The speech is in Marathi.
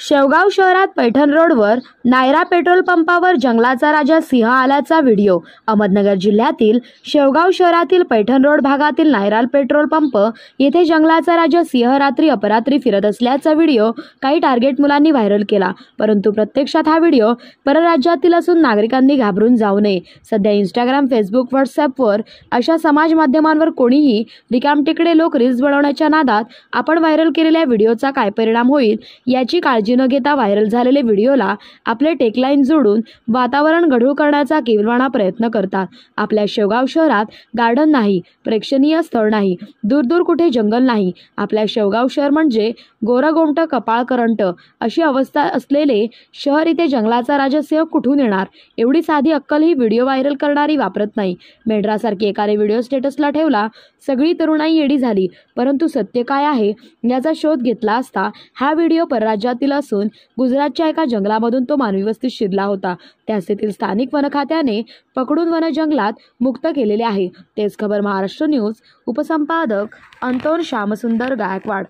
शेवगाव शहरात पैठण रोडवर नायरा पेट्रोल पंपावर जंगलाचा राजा सिंह आल्याचा व्हिडिओ। अहमदनगर जिल्ह्यातील शेवगाव शहरातील पैठण रोड भागातील नायरा पेट्रोल पंप येथे जंगलाचा राजा सिंह रात्री अपरात्री फिरत असल्याचा व्हिडिओ काही टार्गेट मुलांनी व्हायरल केला। परंतु प्रत्यक्षात हा व्हिडिओ परराज्यातील असून नागरिकांनी घाबरून जाऊ नये। सध्या इंस्टाग्राम, फेसबुक, व्हॉट्सअॅपवर अशा समाज माध्यमांवर कोणीही रिकामटेकडे लोक रील्स बनवण्याच्या नादात आपण व्हायरल केलेल्या व्हिडिओचा काय परिणाम होईल याची काळजी न घेता व्हायरल झालेले व्हिडिओला आपले टेकलाईन जोडून वातावरण गढूळ करण्याचा केविलवाणा प्रयत्न करतात। आपल्या शेवगाव शहरात गार्डन नाही, प्रेक्षणीय स्थळ नाही, दूर कुठे जंगल नाही। आपल्या शेवगाव शहर म्हणजे गोरगोमट कपाळ करंट अशी अवस्था असलेले शहर इथे जंगलाचा राजा सिंह कुठून येणार? एवढी साधी अक्कल ही व्हिडिओ व्हायरल करणारी वापरत नाही। मेंढरासारखी एकाने व्हिडिओ स्टेटसला ठेवला, सगळी तरुणाई येडी झाली। परंतु सत्य काय आहे याचा शोध घेतला असता हा व्हिडिओ परराज्यातील असून गुजरातच्या एका जंगलामधून तो मानवी वस्तीत शिरला होता। त्यास तेथील स्थानिक वन खात्याने पकडून वन जंगलात मुक्त केलेले आहे। तेच खबर महाराष्ट्र न्यूज, उपसंपादक अंतोर श्यामसुंदर गायकवाड।